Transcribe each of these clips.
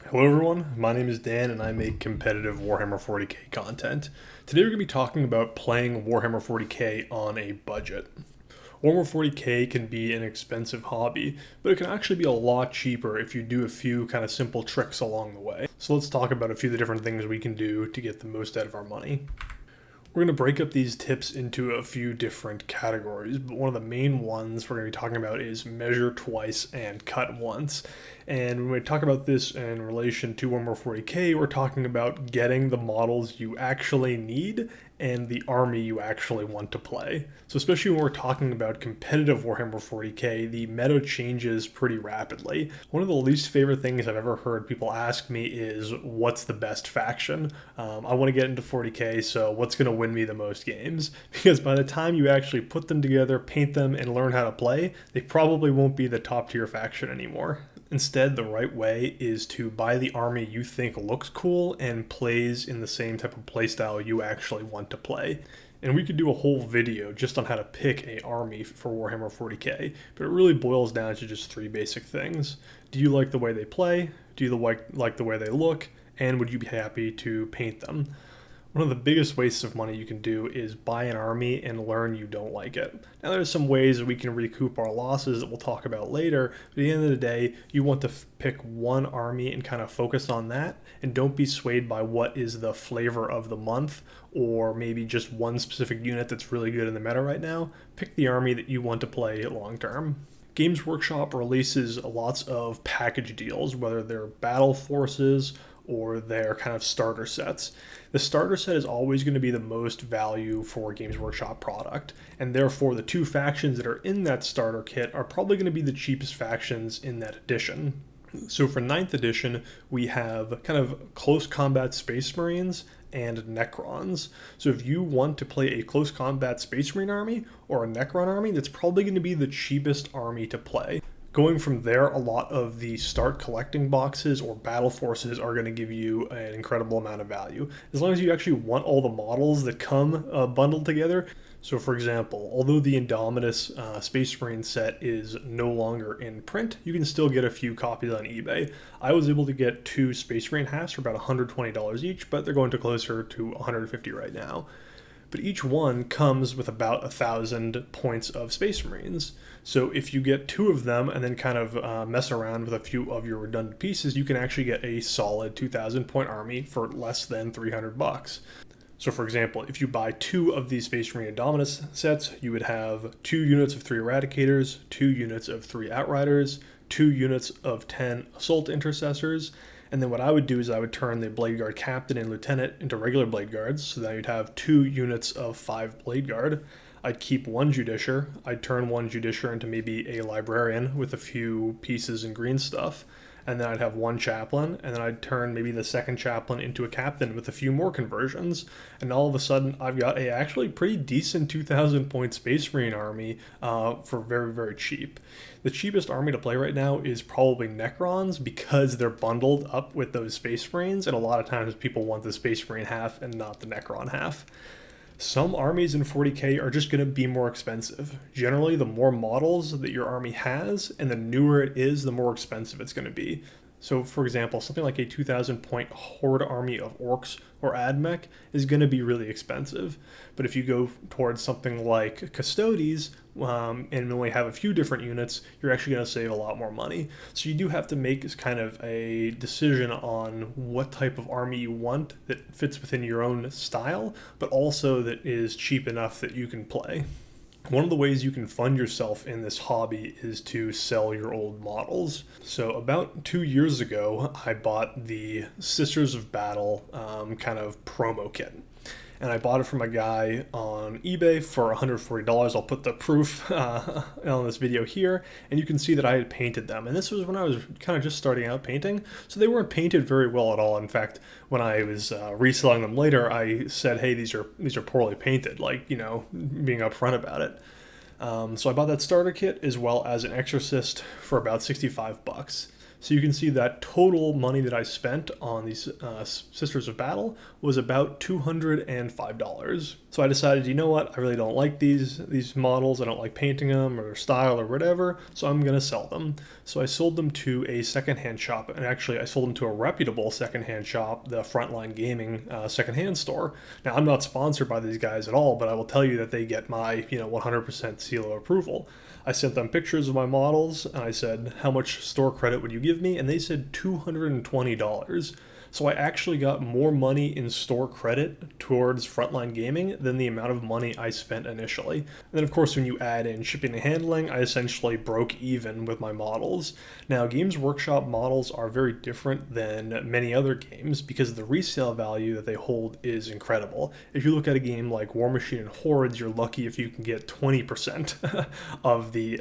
Hello everyone, my name is Dan and I make competitive Warhammer 40k content. Today we're going to be talking about playing Warhammer 40k on a budget. Warhammer 40k can be an expensive hobby, but it can actually be a lot cheaper if you do a few kind of simple tricks along the way. So let's talk about a few of the different things we can do to get the most out of our money. We're going to break up these tips into a few different categories, but one of the main ones we're going to be talking about is measure twice and cut once. And when we talk about this in relation to Warhammer 40k, we're talking about getting the models you actually need and the army you actually want to play. So especially when we're talking about competitive Warhammer 40k, the meta changes pretty rapidly. One of the least favorite things I've ever heard people ask me is, what's the best faction? I want to get into 40k, so what's going to win me the most games? Because by the time you actually put them together, paint them, and learn how to play, they probably won't be the top tier faction anymore. Instead, the right way is to buy the army you think looks cool and plays in the same type of playstyle you actually want to play. And we could do a whole video just on how to pick an army for Warhammer 40k, but it really boils down to just three basic things. Do you like the way they play? Do you like the way they look? And would you be happy to paint them? One of the biggest wastes of money you can do is buy an army and learn you don't like it. Now there's some ways that we can recoup our losses that we'll talk about later, but at the end of the day, you want to pick one army and kind of focus on that, and don't be swayed by what is the flavor of the month, or maybe just one specific unit that's really good in the meta right now. Pick the army that you want to play long term. Games Workshop releases lots of package deals, whether they're battle forces or their kind of starter sets. The starter set is always going to be the most value for a Games Workshop product, and therefore the two factions that are in that starter kit are probably going to be the cheapest factions in that edition. So for 9th edition, we have kind of close combat Space Marines and Necrons. So if you want to play a close combat Space Marine army or a Necron army, that's probably going to be the cheapest army to play. Going from there, a lot of the start collecting boxes or battle forces are going to give you an incredible amount of value, as long as you actually want all the models that come bundled together. So for example, although the Indominus Space Marine set is no longer in print, you can still get a few copies on eBay. I was able to get two Space Marine halves for about $120 each, but they're going to closer to $150 right now. But each one comes with about 1,000 points of Space Marines. So if you get two of them and then kind of mess around with a few of your redundant pieces, you can actually get a solid 2,000 point army for less than $300. So for example, if you buy two of these Space Marine Indominus sets, you would have 2 units of 3 Eradicators, 2 units of 3 Outriders, 2 units of 10 Assault Intercessors, and then what I would do is I would turn the Blade Guard Captain and Lieutenant into regular Blade Guards, so that you'd have 2 units of 5 Blade Guard. I'd keep 1 Judicer. I'd turn 1 Judicer into maybe a Librarian with a few pieces and green stuff. And then I'd have 1 Chaplain, and then I'd turn maybe the 2nd Chaplain into a Captain with a few more conversions. And all of a sudden, I've got a actually pretty decent 2,000 point Space Marine army for very, very cheap. The cheapest army to play right now is probably Necrons, because they're bundled up with those Space Marines, and a lot of times people want the Space Marine half and not the Necron half. Some armies in 40k are just going to be more expensive. Generally, the more models that your army has and the newer it is, the more expensive it's going to be. So for example, something like a 2,000 point Horde army of Orcs or Admech is going to be really expensive. But if you go towards something like Custodes and only have a few different units, you're actually going to save a lot more money. So you do have to make kind of a decision on what type of army you want that fits within your own style, but also that is cheap enough that you can play. One of the ways you can fund yourself in this hobby is to sell your old models. So about 2 years ago, I bought the Sisters of Battle kind of promo kit. And I bought it from a guy on eBay for $140. I'll put the proof on this video here, and you can see that I had painted them. And this was when I was kind of just starting out painting, so they weren't painted very well at all. In fact, when I was reselling them later, I said, hey, these are poorly painted, like, you know, being upfront about it. So I bought that starter kit as well as an Exorcist for about $65. So you can see that total money that I spent on these Sisters of Battle was about $205. So I decided, you know what, I really don't like these models. I don't like painting them or their style or whatever, so I'm gonna sell them. So I sold them to a secondhand shop, and actually I sold them to a reputable secondhand shop, the Frontline Gaming secondhand store. Now I'm not sponsored by these guys at all, but I will tell you that they get my 100% seal of approval. I sent them pictures of my models, and I said, how much store credit would you give me? And they said $220. So I actually got more money in store credit towards Frontline Gaming than the amount of money I spent initially. And then of course when you add in shipping and handling, I essentially broke even with my models. Now Games Workshop models are very different than many other games because the resale value that they hold is incredible. If you look at a game like War Machine and Hordes, you're lucky if you can get 20% of the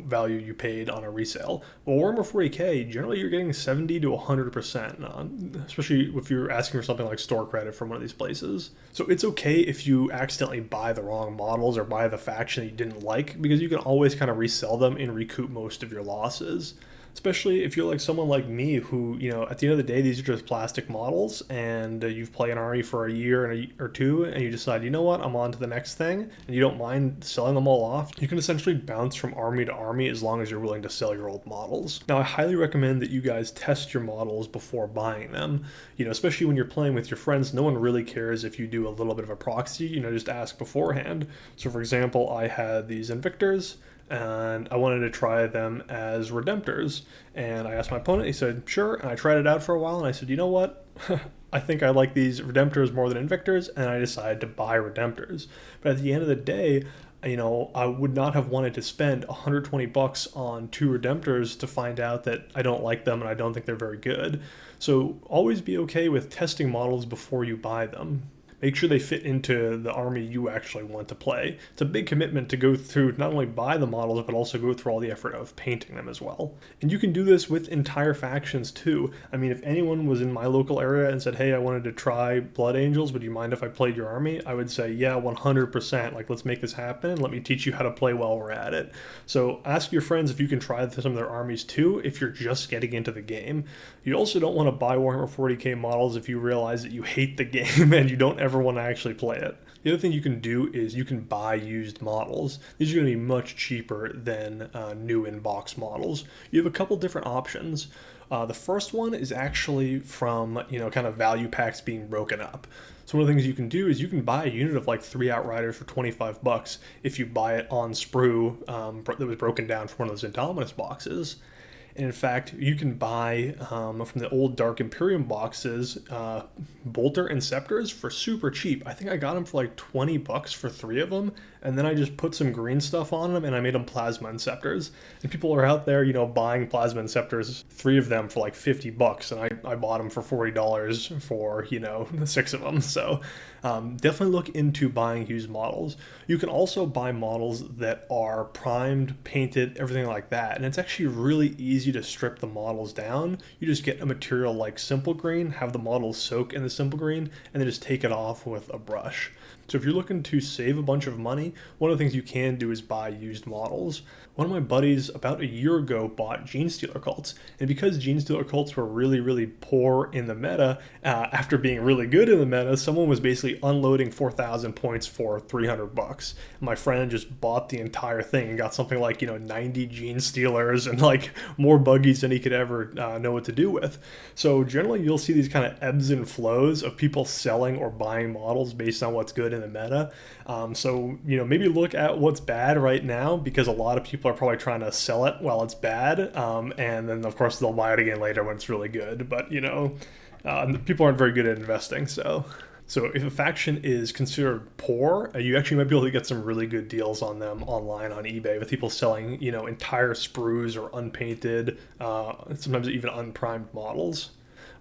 value you paid on a resale. Well, Warhammer 40k, generally you're getting 70 to 100%. Especially if you're asking for something like store credit from one of these places. So it's okay if you accidentally buy the wrong models or buy the faction that you didn't like, because you can always kind of resell them and recoup most of your losses. Especially if you're like someone like me who, at the end of the day, these are just plastic models, and you've played an army for a year or two, and you decide, you know what, I'm on to the next thing, and you don't mind selling them all off. You can essentially bounce from army to army as long as you're willing to sell your old models. Now, I highly recommend that you guys test your models before buying them. Especially when you're playing with your friends, no one really cares if you do a little bit of a proxy, just ask beforehand. So for example, I had these Invictors, and I wanted to try them as Redemptors. And I asked my opponent, he said, sure, and I tried it out for a while, and I said, you know what? I think I like these Redemptors more than Invictors, and I decided to buy Redemptors. But at the end of the day, I would not have wanted to spend 120 bucks on 2 Redemptors to find out that I don't like them and I don't think they're very good. So always be okay with testing models before you buy them. Make sure they fit into the army you actually want to play. It's a big commitment to go through, not only buy the models, but also go through all the effort of painting them as well. And you can do this with entire factions too. I mean, if anyone was in my local area and said, hey, I wanted to try Blood Angels, would you mind if I played your army? I would say, yeah, 100%. Like, let's make this happen and let me teach you how to play while we're at it. So ask your friends if you can try some of their armies too, if you're just getting into the game. You also don't want to buy Warhammer 40k models if you realize that you hate the game and you don't ever want to actually play it. The other thing you can do is you can buy used models. These are going to be much cheaper than new in-box models. You have a couple different options. The first one is actually from, kind of value packs being broken up. So one of the things you can do is you can buy a unit of like 3 Outriders for 25 bucks if you buy it on sprue that was broken down from one of those Indominus boxes. And in fact, you can buy from the old Dark Imperium boxes Bolter and Scepters for super cheap. I think I got them for like 20 bucks for 3 of them, and then I just put some green stuff on them and I made them Plasma and Scepters. And people are out there, buying Plasma and Scepters, 3 of them for like 50 bucks, and I bought them for $40 for, 6 of them. So definitely look into buying used models. You can also buy models that are primed, painted, everything like that, and it's actually really easy to strip the models down. You just get a material like Simple Green, have the models soak in the Simple Green, and then just take it off with a brush. So if you're looking to save a bunch of money, one of the things you can do is buy used models. One of my buddies about a year ago bought Genestealer cults, and because Genestealer cults were really, really poor in the meta, after being really good in the meta, someone was basically unloading 4,000 points for 300 bucks. My friend just bought the entire thing and got something like 90 Genestealers and like more buggies than he could ever know what to do with. So generally, you'll see these kind of ebbs and flows of people selling or buying models based on what's good in the meta. So maybe look at what's bad right now, because a lot of people are probably trying to sell it while it's bad, and then of course they'll buy it again later when it's really good. But people aren't very good at investing. So if a faction is considered poor, you actually might be able to get some really good deals on them online on eBay, with people selling entire sprues or unpainted, sometimes even unprimed models.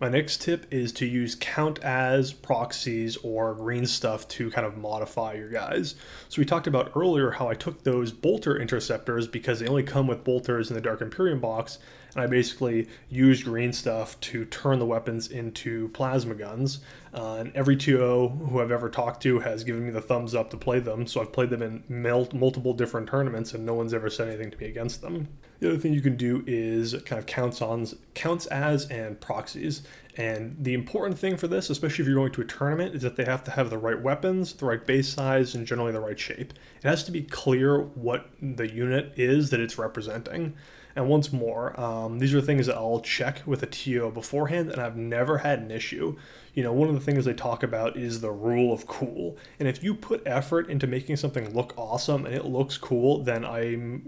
My next tip is to use count as proxies or green stuff to kind of modify your guys. So we talked about earlier how I took those Bolter interceptors because they only come with Bolters in the Dark Imperium box, and I basically use green stuff to turn the weapons into plasma guns. And every TO who I've ever talked to has given me the thumbs up to play them, so I've played them in multiple different tournaments, and no one's ever said anything to me against them. The other thing you can do is kind of counts as and proxies. And the important thing for this, especially if you're going to a tournament, is that they have to have the right weapons, the right base size, and generally the right shape. It has to be clear what the unit is that it's representing. And once more, these are things that I'll check with a TO beforehand, and I've never had an issue. One of the things they talk about is the rule of cool. And if you put effort into making something look awesome and it looks cool, then I'm,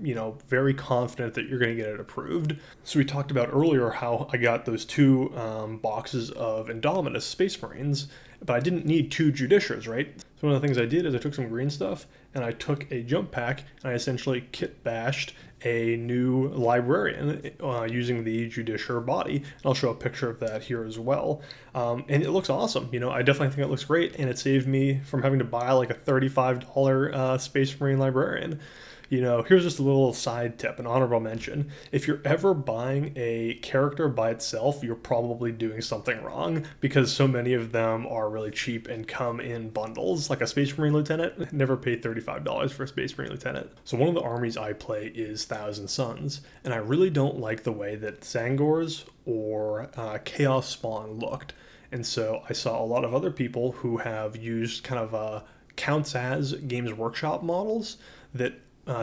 very confident that you're going to get it approved. So we talked about earlier how I got those two boxes of Indominus Space Marines, but I didn't need two Judiciars, right? So one of the things I did is I took some green stuff and I took a jump pack and I essentially kit bashed a new librarian using the Judiciar body. And I'll show a picture of that here as well. And it looks awesome. I definitely think it looks great, and it saved me from having to buy like a $35 Space Marine librarian. Here's just a little side tip, an honorable mention. If you're ever buying a character by itself, you're probably doing something wrong, because so many of them are really cheap and come in bundles. Like a Space Marine Lieutenant, never paid $35 for a Space Marine Lieutenant. So one of the armies I play is Thousand Suns, and I really don't like the way that Zangors or Chaos Spawn looked. And so I saw a lot of other people who have used kind of counts as Games Workshop models that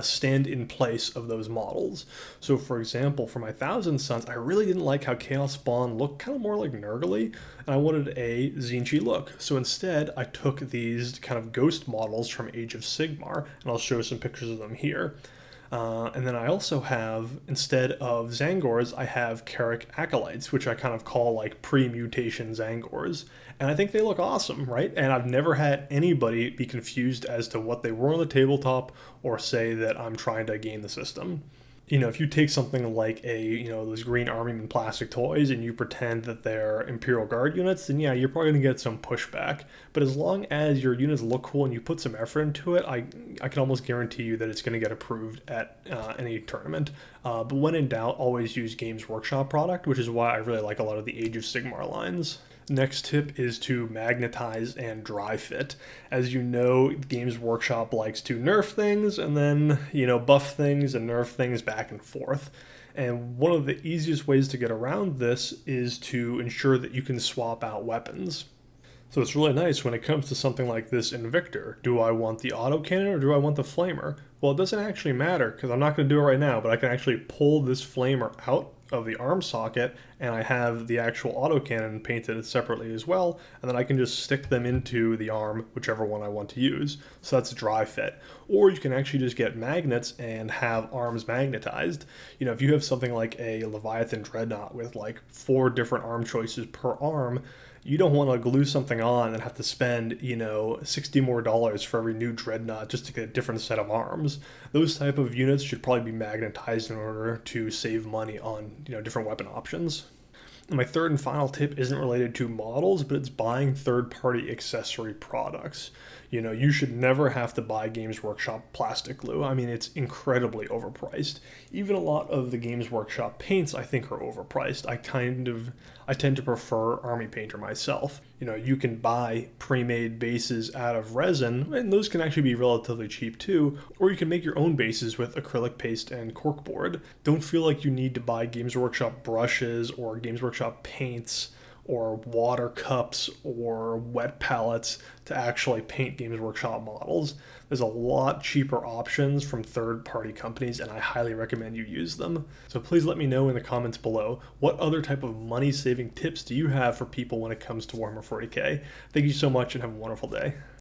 stand in place of those models. So for example, for my Thousand Suns, I really didn't like how Chaos Spawn looked kind of more like Nurgle, and I wanted a Zinchi look. So instead, I took these kind of ghost models from Age of Sigmar, and I'll show some pictures of them here. And then I also have, instead of Zangors, I have Carrick Acolytes, which I kind of call like pre-mutation Zangors. And I think they look awesome, right? And I've never had anybody be confused as to what they were on the tabletop or say that I'm trying to game the system. If you take something like those green Armyman plastic toys and you pretend that they're Imperial Guard units, then yeah, you're probably going to get some pushback. But as long as your units look cool and you put some effort into it, I can almost guarantee you that it's going to get approved at any tournament. But when in doubt, always use Games Workshop product, which is why I really like a lot of the Age of Sigmar lines. Next tip is to magnetize and dry fit. As you know, Games Workshop likes to nerf things and then, buff things and nerf things back and forth. And one of the easiest ways to get around this is to ensure that you can swap out weapons. So it's really nice when it comes to something like this in Victor. Do I want the autocannon or do I want the flamer? Well, it doesn't actually matter because I'm not going to do it right now, but I can actually pull this flamer out of the arm socket, and I have the actual autocannon painted separately as well, and then I can just stick them into the arm, whichever one I want to use. So that's dry fit. Or you can actually just get magnets and have arms magnetized. If you have something like a Leviathan Dreadnought with like 4 different arm choices per arm, you don't want to glue something on and have to spend, $60 more for every new Dreadnought just to get a different set of arms. Those type of units should probably be magnetized in order to save money on, different weapon options. And my third and final tip isn't related to models, but it's buying third-party accessory products. You should never have to buy Games Workshop plastic glue. I mean, it's incredibly overpriced. Even a lot of the Games Workshop paints I think are overpriced. I tend to prefer Army Painter myself. You can buy pre-made bases out of resin, and those can actually be relatively cheap too, or you can make your own bases with acrylic paste and corkboard. Don't feel like you need to buy Games Workshop brushes or Games Workshop paints or water cups or wet palettes to actually paint Games Workshop models. There's a lot cheaper options from third-party companies, and I highly recommend you use them. So please let me know in the comments below, what other type of money-saving tips do you have for people when it comes to Warhammer 40k? Thank you so much and have a wonderful day.